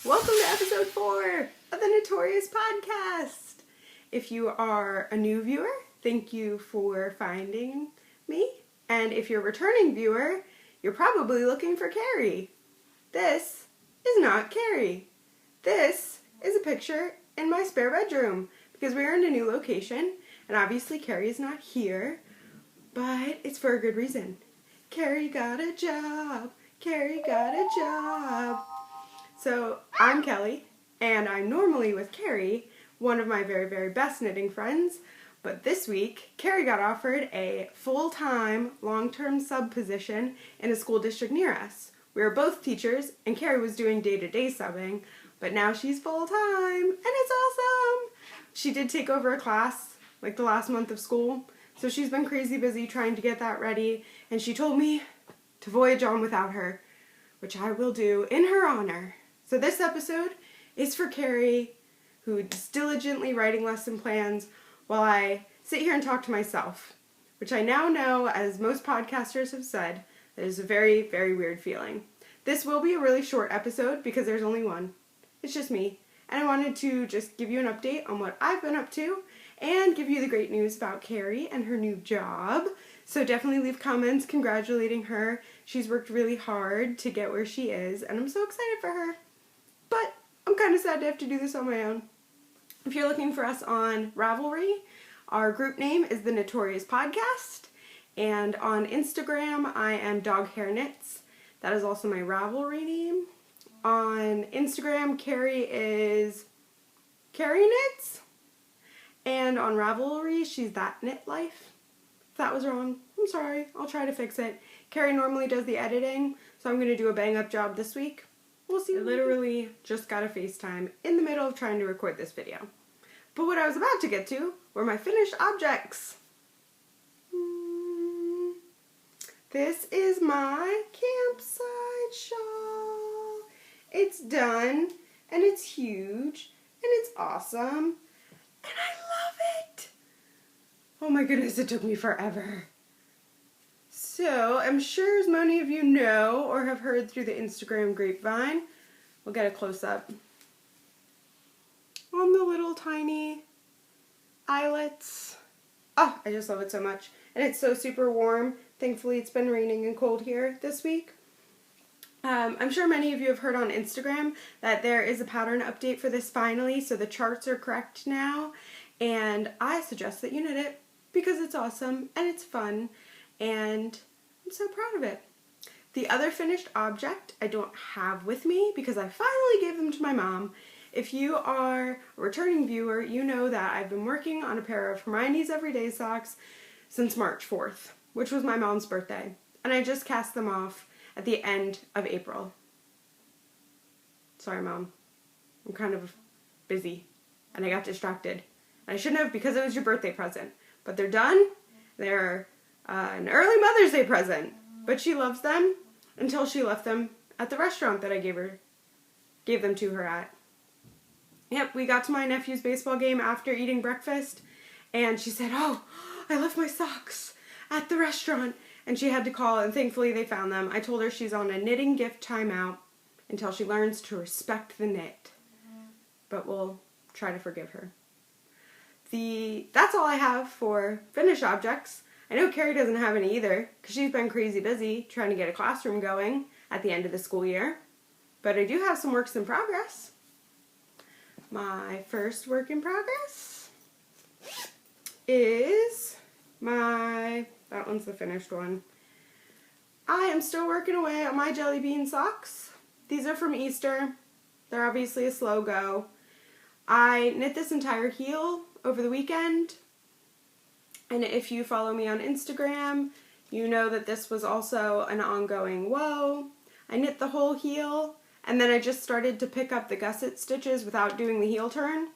Welcome to episode 4 of the Knitorious podcast. If you are a new viewer, thank you for finding me. And if you're a returning viewer, you're probably looking for Carrie. This is not Carrie. This is a picture in my spare bedroom because we are in a new location and obviously Carrie is not here, but it's for a good reason. Carrie got a job. Carrie got a job. So I'm Kelly, and I'm normally with Carrie, one of my very, very best knitting friends, but this week, Carrie got offered a full-time, long-term sub position in a school district near us. We were both teachers, and Carrie was doing day-to-day subbing, but now she's full-time, and it's awesome! She did take over a class, like the last month of school, so she's been crazy busy trying to get that ready, and she told me to voyage on without her, which I will do in her honor. So this episode is for Carrie, who's diligently writing lesson plans while I sit here and talk to myself, which I now know, as most podcasters have said, that is a very, very weird feeling. This will be a really short episode because there's only one. It's just me, and I wanted to just give you an update on what I've been up to and give you the great news about Carrie and her new job. So definitely leave comments congratulating her. She's worked really hard to get where she is, and I'm so excited for her. But I'm kind of sad to have to do this on my own. If you're looking for us on Ravelry, our group name is the Knitorious Podcast. And on Instagram, I am Dog Hair Knits. That is also my Ravelry name. On Instagram, Carrie is Carrie Knits. And on Ravelry, she's That Knit Life. If that was wrong, I'm sorry. I'll try to fix it. Carrie normally does the editing, so I'm going to do a bang-up job this week. We'll see. I literally just got a FaceTime in the middle of trying to record this video. But what I was about to get to were my finished objects. This is my campsite shawl. It's done, and it's huge, and it's awesome, and I love it. Oh my goodness, it took me forever. So, I'm sure as many of you know or have heard through the Instagram grapevine, we'll get a close-up on the little tiny eyelets. Oh, I just love it so much. And it's so super warm. Thankfully, it's been raining and cold here this week. I'm sure many of you have heard on Instagram that there is a pattern update for this finally, so the charts are correct now. And I suggest that you knit it because it's awesome and it's fun. And I'm so proud of it. The other finished object I don't have with me because I finally gave them to my mom. If you are a returning viewer, you know that I've been working on a pair of Hermione's Everyday socks since March 4th, which was my mom's birthday. And I just cast them off at the end of April. Sorry, Mom. I'm kind of busy and I got distracted. And I shouldn't have because it was your birthday present. But they're done. They're an early Mother's Day present, but she loves them until she left them at the restaurant that I gave them to her at. Yep, we got to my nephew's baseball game after eating breakfast, and she said, "Oh, I left my socks at the restaurant," and she had to call, and thankfully they found them. I told her she's on a knitting gift timeout until she learns to respect the knit, but we'll try to forgive her. That's all I have for finished objects. I know Carrie doesn't have any either, because she's been crazy busy trying to get a classroom going at the end of the school year. But I do have some works in progress. My first work in progress is that one's the finished one. I am still working away on my jelly bean socks. These are from Easter. They're obviously a slow go. I knit this entire heel over the weekend. And if you follow me on Instagram, you know that this was also an ongoing woe. I knit the whole heel, and then I just started to pick up the gusset stitches without doing the heel turn.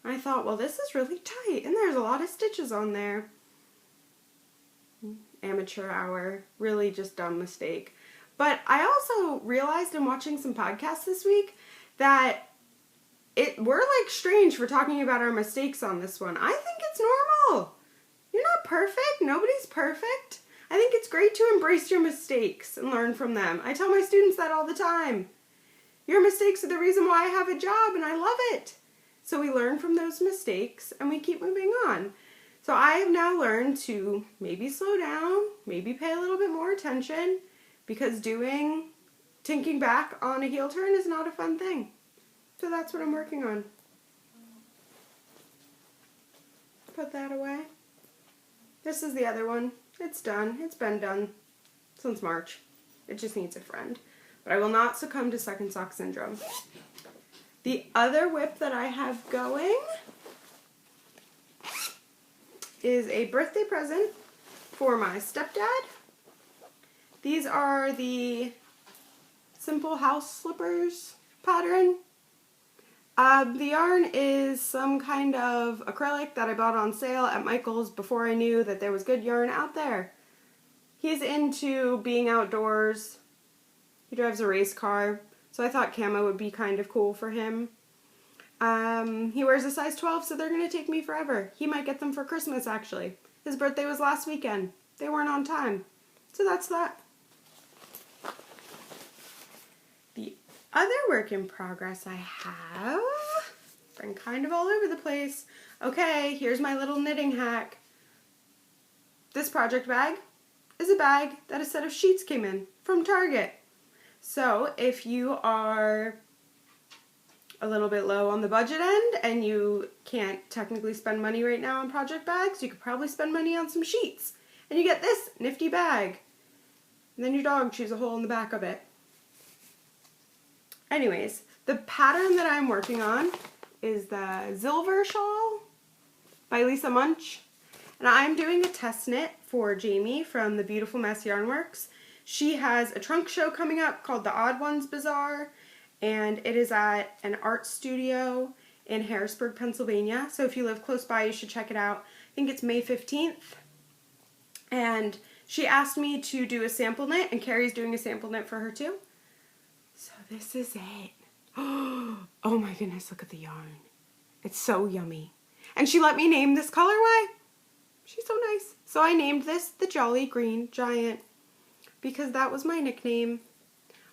I thought, well, this is really tight, and there's a lot of stitches on there. Amateur hour. Really just dumb mistake. But I also realized in watching some podcasts this week that we're like strange for talking about our mistakes on this one. I think it's normal. You're not perfect. Nobody's perfect. I think it's great to embrace your mistakes and learn from them. I tell my students that all the time. Your mistakes are the reason why I have a job and I love it. So we learn from those mistakes and we keep moving on. So I have now learned to maybe slow down, maybe pay a little bit more attention, because tinking back on a heel turn is not a fun thing. So that's what I'm working on. Put that away. This is the other one. It's done. It's been done since March. It just needs a friend. But I will not succumb to second sock syndrome. The other whip that I have going is a birthday present for my stepdad. These are the Simple House Slippers pattern. The yarn is some kind of acrylic that I bought on sale at Michael's before I knew that there was good yarn out there. He's into being outdoors. He drives a race car, so I thought camo would be kind of cool for him. He wears a size 12, so they're going to take me forever. He might get them for Christmas, actually. His birthday was last weekend. They weren't on time. So that's that. The other work in progress I have been kind of all over the place. Okay, here's my little knitting hack. This project bag is a bag that a set of sheets came in from Target. So if you are a little bit low on the budget end and you can't technically spend money right now on project bags, you could probably spend money on some sheets. And you get this nifty bag. And then your dog chews a hole in the back of it. Anyways, the pattern that I'm working on is the Zilver Shawl by Lisa Munch. And I'm doing a test knit for Jamie from the Beautiful Mess Yarn Works. She has a trunk show coming up called the Odd Ones Bazaar, and it is at an art studio in Harrisburg, Pennsylvania. So if you live close by, you should check it out. I think it's May 15th. And she asked me to do a sample knit, and Carrie's doing a sample knit for her too. So this is it. Oh my goodness, look at the yarn. It's so yummy. And she let me name this colorway. She's so nice. So I named this the Jolly Green Giant because that was my nickname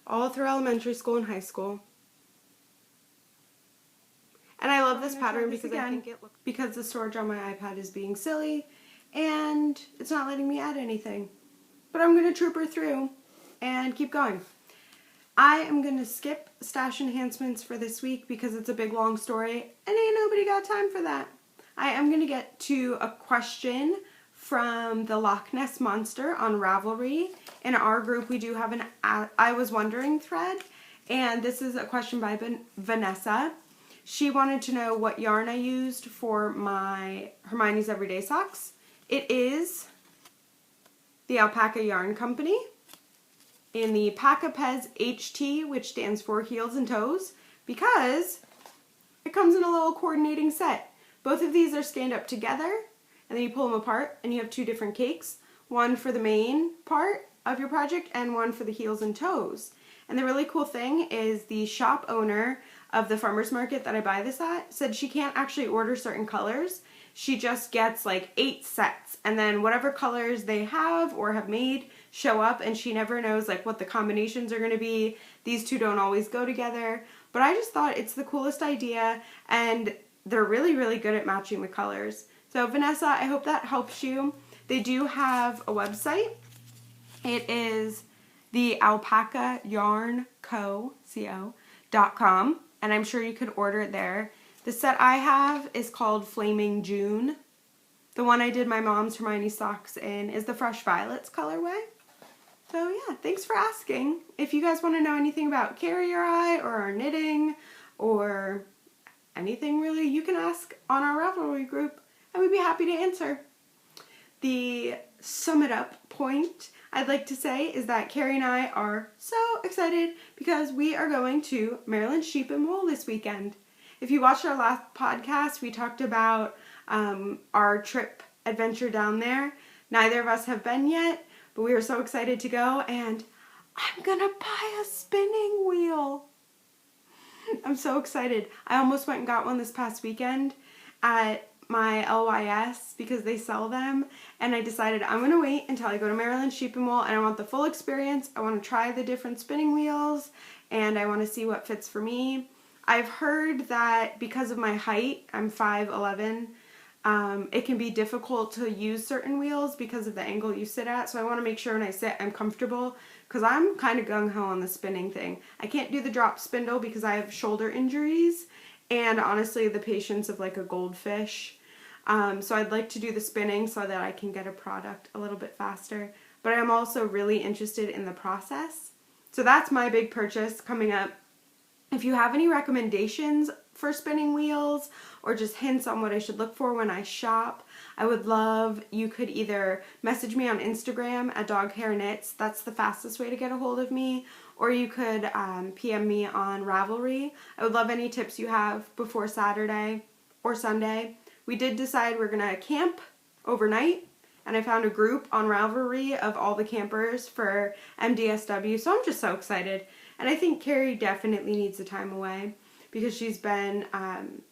all through elementary school and high school. And I love this pattern because I think it looks, because the storage on my iPad is being silly and it's not letting me add anything. But I'm going to trooper through and keep going. I am going to skip stash enhancements for this week because it's a big long story and ain't nobody got time for that. I am going to get to a question from the Loch Ness Monster on Ravelry. In our group we do have an I Was Wondering thread, and this is a question by Vanessa. She wanted to know what yarn I used for my Hermione's Everyday Socks. It is the Alpaca Yarn Company in the Pacapez HT, which stands for Heels and Toes, because it comes in a little coordinating set. Both of these are stand up together, and then you pull them apart, and you have two different cakes. One for the main part of your project, and one for the heels and toes. And the really cool thing is the shop owner of the farmer's market that I buy this at said she can't actually order certain colors. She just gets like 8 sets, and then whatever colors they have or have made show up, and she never knows like what the combinations are going to be. These two don't always go together, but I just thought it's the coolest idea, and they're really, really good at matching the colors. So Vanessa, I hope that helps you. They do have a website. It is the alpacayarnco.com, and I'm sure you could order it there. The set I have is called Flaming June. The one I did my mom's Hermione socks in is the Fresh Violets colorway. So yeah, thanks for asking. If you guys want to know anything about Carrier Eye or our knitting or anything really, you can ask on our Ravelry group and we'd be happy to answer. The sum it up point I'd like to say is that Carrie and I are so excited because we are going to Maryland Sheep and Wool this weekend. If you watched our last podcast, we talked about our trip adventure down there. Neither of us have been yet, but we are so excited to go, and I'm gonna buy a spinning wheel. I'm so excited. I almost went and got one this past weekend at my LYS because they sell them, and I decided I'm going to wait until I go to Maryland Sheep and Wool, and I want the full experience. I want to try the different spinning wheels and I want to see what fits for me. I've heard that because of my height, I'm 5'11", it can be difficult to use certain wheels because of the angle you sit at. So I want to make sure when I sit I'm comfortable, because I'm kind of gung-ho on the spinning thing. I can't do the drop spindle because I have shoulder injuries and honestly the patience of like a goldfish. So I'd like to do the spinning so that I can get a product a little bit faster. But I'm also really interested in the process. So that's my big purchase coming up. If you have any recommendations for spinning wheels or just hints on what I should look for when I shop, I would love, you could either message me on Instagram at doghairknits, that's the fastest way to get a hold of me, or you could PM me on Ravelry. I would love any tips you have before Saturday or Sunday. We did decide we're gonna camp overnight, and I found a group on Ravelry of all the campers for MDSW, so I'm just so excited. And I think Carrie definitely needs the time away because she's been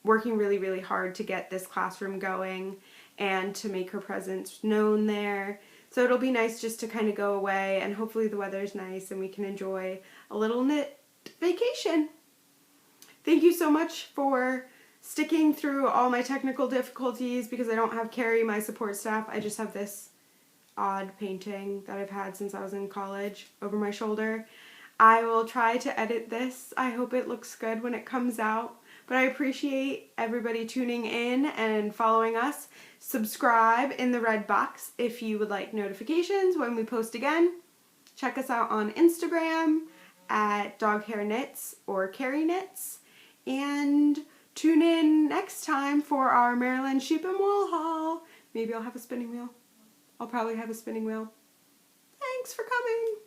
working really, really hard to get this classroom going and to make her presence known there. So it'll be nice just to kind of go away, and hopefully the weather's nice and we can enjoy a little knit vacation. Thank you so much for sticking through all my technical difficulties because I don't have Carrie, my support staff. I just have this odd painting that I've had since I was in college over my shoulder. I will try to edit this. I hope it looks good when it comes out. But I appreciate everybody tuning in and following us. Subscribe in the red box if you would like notifications when we post again. Check us out on Instagram at doghairknits or Carrie Knits. And tune in next time for our Maryland sheep and wool haul. Maybe I'll have a spinning wheel. I'll probably have a spinning wheel. Thanks for coming.